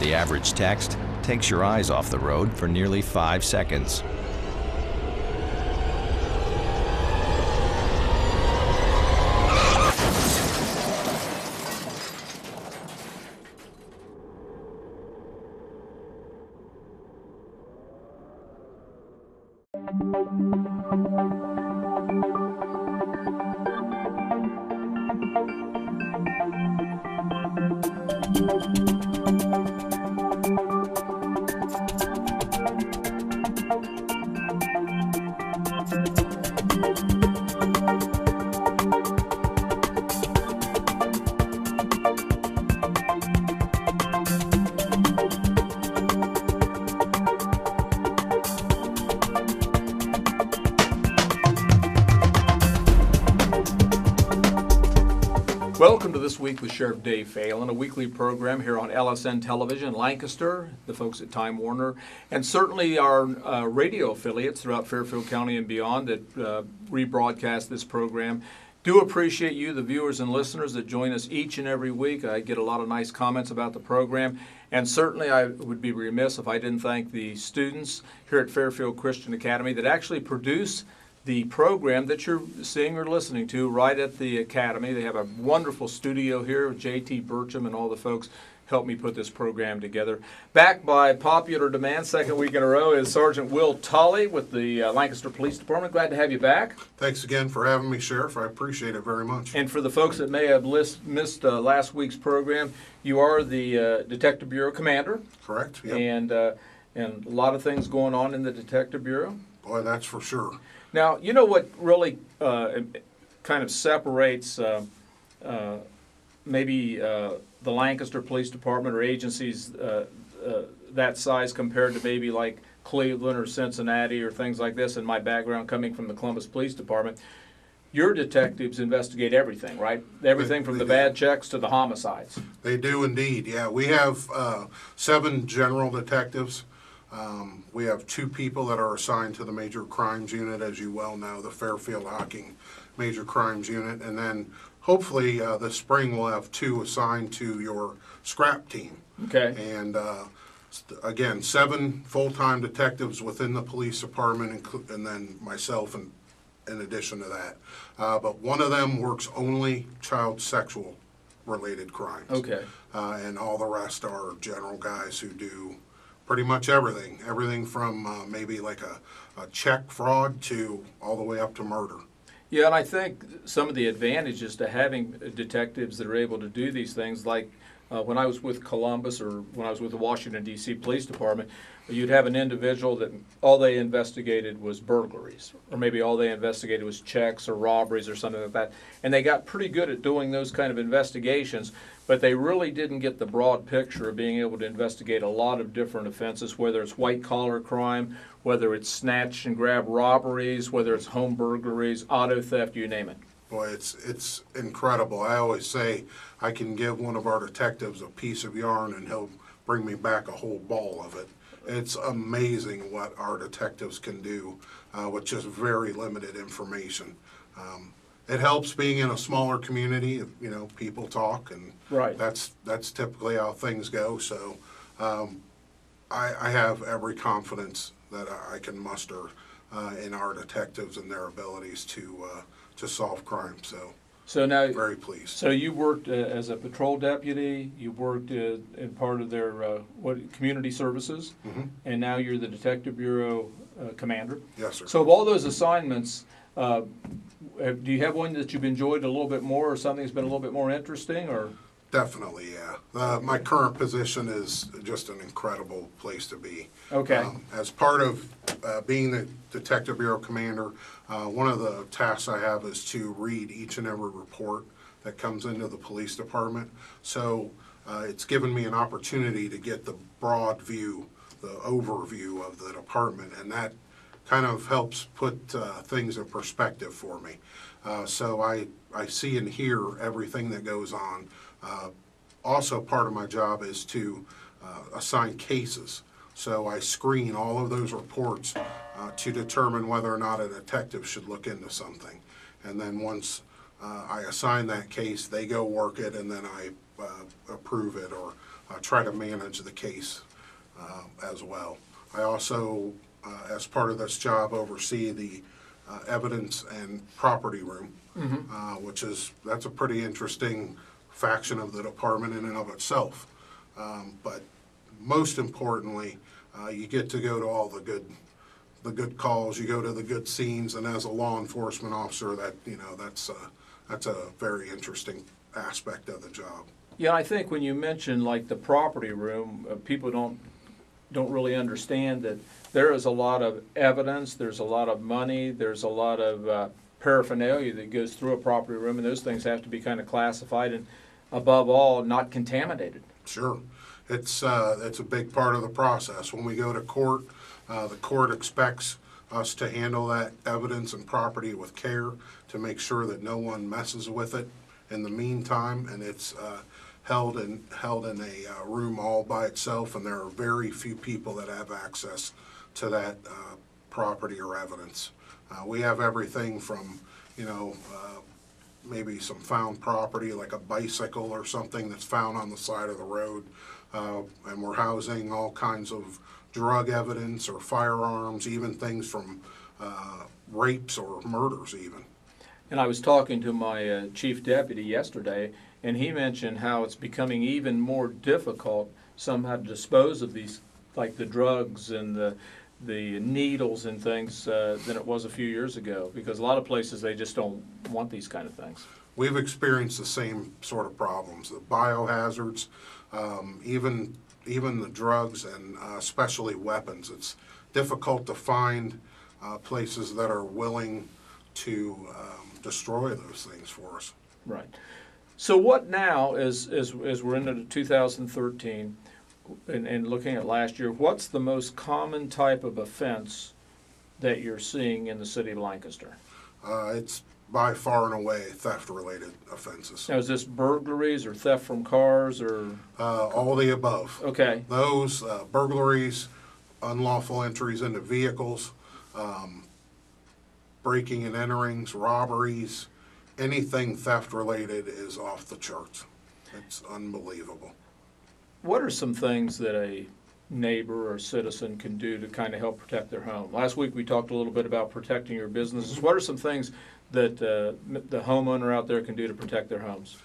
The average text takes your eyes off the road for nearly 5 seconds. Welcome to This Week with Sheriff Dave Phalen, a weekly program here on LSN Television, Lancaster, the folks at Time Warner, and certainly our radio affiliates throughout Fairfield County and beyond that rebroadcast this program. Do appreciate you, the viewers and listeners that join us each and every week. I get a lot of nice comments about the program, and certainly I would be remiss if I didn't thank the students here at Fairfield Christian Academy that actually produce the program that you're seeing or listening to right at the Academy. They have a wonderful studio here with J.T. Burcham and all the folks helped me put this program together. Back by popular demand, second week in a row, is Sgt Will Tolly with the Lancaster Police Department. Glad to have you back. Thanks again for having me, Sheriff. I appreciate it very much. And for the folks that may have missed last week's program, you are the Detective Bureau Commander. Correct. Yep. And a lot of things going on in the Detective Bureau. Boy, that's for sure. Now, you know what really kind of separates maybe the Lancaster Police Department or agencies that size compared to maybe like Cleveland or Cincinnati or things like this, in my background coming from the Columbus Police Department? Your detectives investigate everything, right? Everything from the bad checks to the homicides. They do indeed, yeah. We have 7 general detectives. We have 2 people that are assigned to the Major Crimes Unit, as you well know, the Fairfield Hocking Major Crimes Unit, and then hopefully this spring we'll have 2 assigned to your scrap team. Okay. And again, 7 full-time detectives within the police department, and then myself in addition to that. But one of them works only child sexual related crimes. Okay. And all the rest are general guys who do pretty much everything from maybe like a check fraud to all the way up to murder. Yeah, and I think some of the advantages to having detectives that are able to do these things, like when I was with Columbus or when I was with the Washington, D.C. Police Department, you'd have an individual that all they investigated was burglaries, or maybe all they investigated was checks or robberies or something like that. And they got pretty good at doing those kind of investigations, but they really didn't get the broad picture of being able to investigate a lot of different offenses, whether it's white-collar crime, whether it's snatch and grab robberies, whether it's home burglaries, auto theft, you name it. Boy, it's incredible. I always say I can give one of our detectives a piece of yarn and he'll bring me back a whole ball of it. It's amazing what our detectives can do with just very limited information. It helps being in a smaller community. You know, people talk, and right. That's typically how things go. So I have every confidence that I can muster in our detectives and their abilities to solve crime. So now, very pleased. So you worked as a patrol deputy. You worked in part of their community services, and now you're the Detective Bureau commander. Yes, sir. So of all those assignments, do you have one that you've enjoyed a little bit more, or something that's been a little bit more interesting, or? Definitely, yeah. My current position is just an incredible place to be. Okay. As part of being the Detective Bureau Commander, one of the tasks I have is to read each and every report that comes into the police department. So it's given me an opportunity to get the broad view, the overview of the department, and that kind of helps put things in perspective for me. So I see and hear everything that goes on. Also, part of my job is to assign cases. So I screen all of those reports to determine whether or not a detective should look into something. And then once I assign that case, they go work it, and then I approve it or try to manage the case as well. I also, as part of this job, oversee the evidence and property room, that's a pretty interesting faction of the department in and of itself. But most importantly, you get to go to all the good calls, you go to the good scenes, and as a law enforcement officer, that's a very interesting aspect of the job. Yeah, I think when you mention like the property room, people don't really understand that there is a lot of evidence, there's a lot of money, there's a lot of paraphernalia that goes through a property room, and those things have to be kind of classified and, above all, not contaminated. Sure. It's a big part of the process. When we go to court, the court expects us to handle that evidence and property with care to make sure that no one messes with it in the meantime, and it's held in a room all by itself, and there are very few people that have access to that property or evidence. We have everything from, maybe some found property like a bicycle or something that's found on the side of the road, and we're housing all kinds of drug evidence or firearms, even things from rapes or murders even. And I was talking to my chief deputy yesterday, and he mentioned how it's becoming even more difficult somehow to dispose of these, like the drugs and the needles and things than it was a few years ago, because a lot of places they just don't want these kind of things. We've experienced the same sort of problems, the biohazards, even the drugs, and especially weapons. It's difficult to find places that are willing to destroy those things for us. Right. So what now, as we're into 2013, and looking at last year, what's the most common type of offense that you're seeing in the city of Lancaster? It's by far and away theft-related offenses. Now, is this burglaries or theft from cars or? All the above. Okay. Those burglaries, unlawful entries into vehicles, breaking and enterings, robberies, anything theft-related is off the charts. It's unbelievable. What are some things that a neighbor or citizen can do to kind of help protect their home? Last week we talked a little bit about protecting your businesses. What are some things that the homeowner out there can do to protect their homes?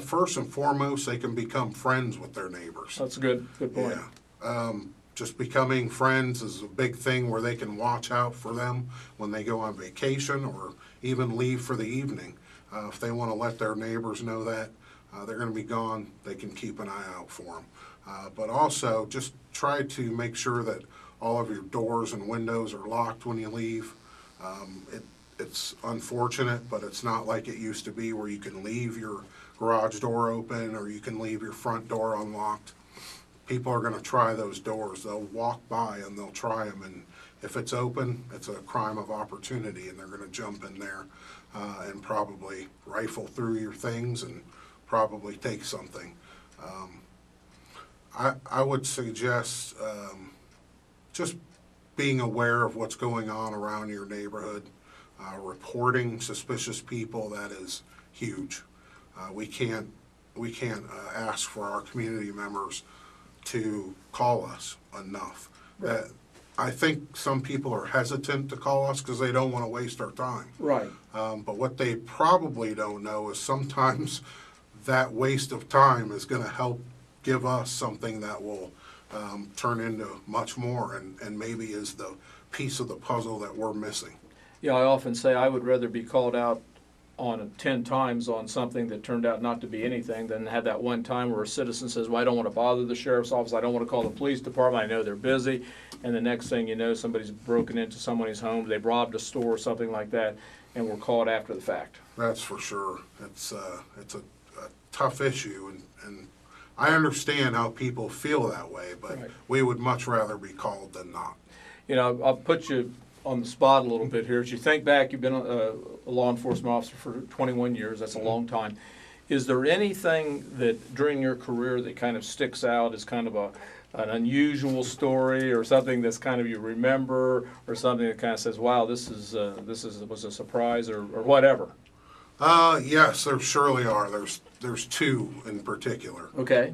First and foremost, they can become friends with their neighbors. That's a good point. Yeah. Just becoming friends is a big thing where they can watch out for them when they go on vacation or even leave for the evening. If they want to let their neighbors know that they're going to be gone, they can keep an eye out for them. But also, just try to make sure that all of your doors and windows are locked when you leave. It's unfortunate, but it's not like it used to be where you can leave your garage door open or you can leave your front door unlocked. People are going to try those doors. They'll walk by and they'll try them, and if it's open, it's a crime of opportunity, and they're going to jump in there and probably rifle through your things and probably take something. I would suggest just being aware of what's going on around your neighborhood, reporting suspicious people. That is huge. We can't ask for our community members to call us enough. Right. I think some people are hesitant to call us because they don't want to waste our time. Right. But what they probably don't know is sometimes that waste of time is going to help give us something that will turn into much more and maybe is the piece of the puzzle that we're missing. Yeah, I often say I would rather be called out on 10 times on something that turned out not to be anything than have that one time where a citizen says, well, I don't want to bother the sheriff's office, I don't want to call the police department, I know they're busy, and the next thing you know, somebody's broken into somebody's home, they've robbed a store or something like that, and we're caught after the fact. That's for sure. It's a tough issue, and I understand how people feel that way, but Right. We would much rather be called than not. You know, I'll put you on the spot a little bit here. As you think back, you've been a law enforcement officer for 21 years. That's a long time. Is there anything that during your career that kind of sticks out as kind of an unusual story, or something that's kind of you remember, or something that kind of says, "Wow, this was a surprise," or whatever? Yes, there surely are. There's two in particular. Okay.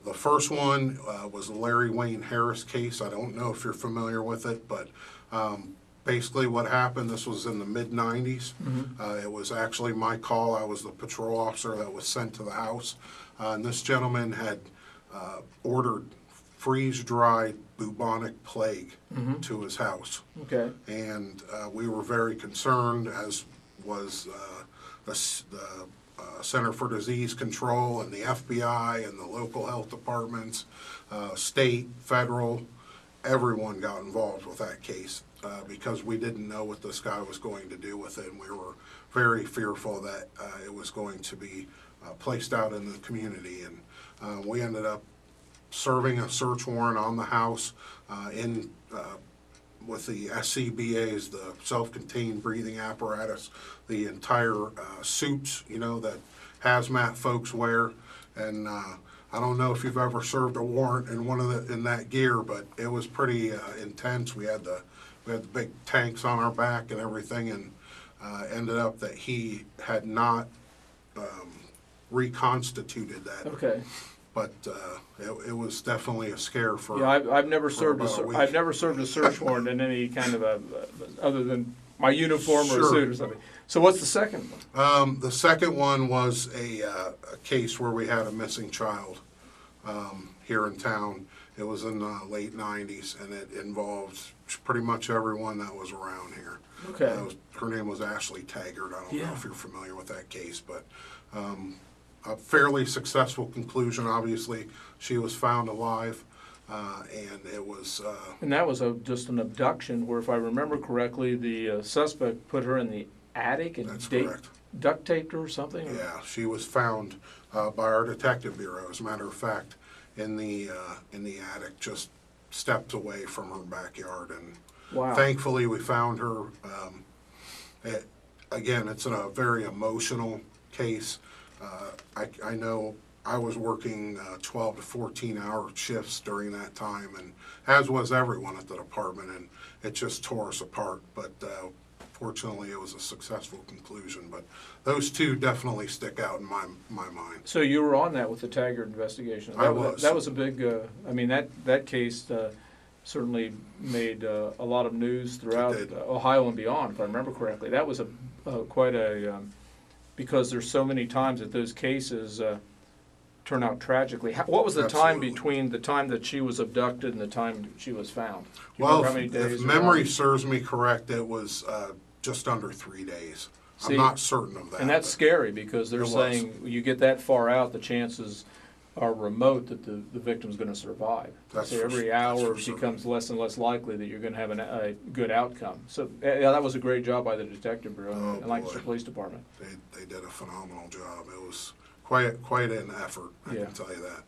The first one was the Larry Wayne Harris case. I don't know if you're familiar with it, but basically what happened, this was in the mid-90s. It was actually my call. I was the patrol officer that was sent to the house. And this gentleman had ordered freeze-dried bubonic plague to his house. Okay. And we were very concerned, as was the Center for Disease Control and the FBI and the local health departments, state, federal, everyone got involved with that case because we didn't know what this guy was going to do with it, and we were very fearful that it was going to be placed out in the community. And we ended up serving a search warrant on the house with the SCBA's, the self-contained breathing apparatus, the entire suits, that hazmat folks wear. And I don't know if you've ever served a warrant in that gear, but it was pretty intense. We had the big tanks on our back and everything, and ended up that he had not reconstituted that. Okay. But it was definitely a scare for. Yeah, I've never served about a week. I've never served a search warrant in any kind of other than my uniform or a Sure. suit or something. So what's the second one? The second one was a case where we had a missing child here in town. It was in the late 90s, and it involved pretty much everyone that was around here. Okay. Her name was Ashley Taggart. I don't know Yeah. if you're familiar with that case, but a fairly successful conclusion. Obviously, she was found alive, and it was. And that was just an abduction where, if I remember correctly, the suspect put her in the attic and That's correct. duct taped her or something? Yeah, she was found by our detective bureau. As a matter of fact, in the attic, just steps away from her backyard, and Wow. thankfully we found her. Again, it's a very emotional case. I know I was working 12 to 14-hour shifts during that time, and as was everyone at the department, and it just tore us apart. But fortunately, it was a successful conclusion. But those two definitely stick out in my mind. So you were on that with the Taggart investigation? I was. That was a big, that case certainly made a lot of news throughout It did. Ohio and beyond, if I remember correctly. That was quite a, because there's so many times that those cases turn out tragically. What was the time Absolutely. between the time that she was abducted and the time she was found? Do you Well, remember how many days? if or memory hours? serves me correct, it was just under 3 days. See, I'm not certain of that. And that's but scary because they're It was. saying you get that far out, the chances are remote that the victim's going to survive. That's So for every sure. That's hour for certain. becomes less and less likely that you're going to have a good outcome. So yeah, that was a great job by the Detective Bureau Oh, and Lancaster boy. Police Department. They did a phenomenal job. It was quite an effort, I Yeah. can tell you that.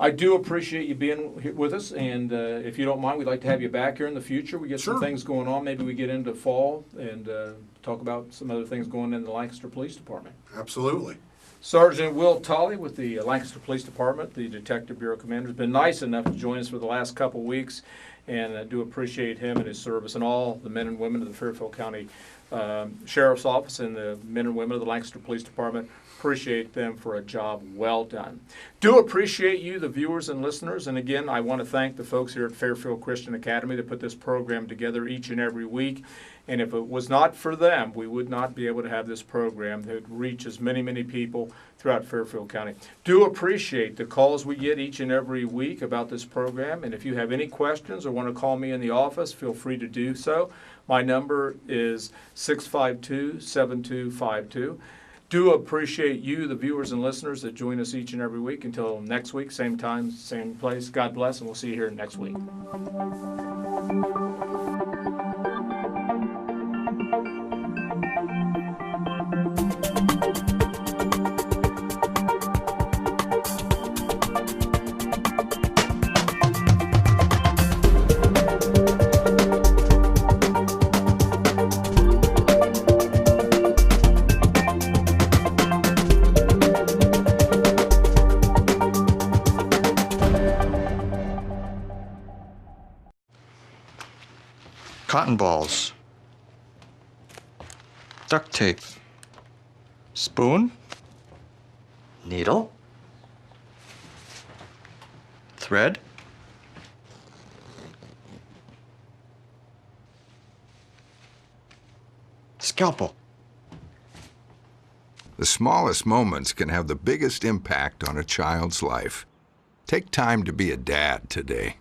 I do appreciate you being here with us, and if you don't mind, we'd like to have you back here in the future. We get some Sure. things going on. Maybe we get into fall and talk about some other things going in the Lancaster Police Department. Absolutely. Sergeant Will Tolly with the Lancaster Police Department, the Detective Bureau Commander, has been nice enough to join us for the last couple of weeks, and I do appreciate him and his service, and all the men and women of the Fairfield County Sheriff's Office and the men and women of the Lancaster Police Department. Appreciate them for a job well done. Do appreciate you, the viewers and listeners, and again, I want to thank the folks here at Fairfield Christian Academy that put this program together each and every week. And if it was not for them, we would not be able to have this program that reaches many people throughout Fairfield County. Do appreciate the calls we get each and every week about this program. And if you have any questions or want to call me in the office, feel free to do so. My number is 652-7252. Do appreciate you, the viewers and listeners that join us each and every week. Until next week, same time, same place. God bless, and we'll see you here next week. Cotton balls, duct tape, spoon, needle, Thread. Scalpel. The smallest moments can have the biggest impact on a child's life. Take time to be a dad today.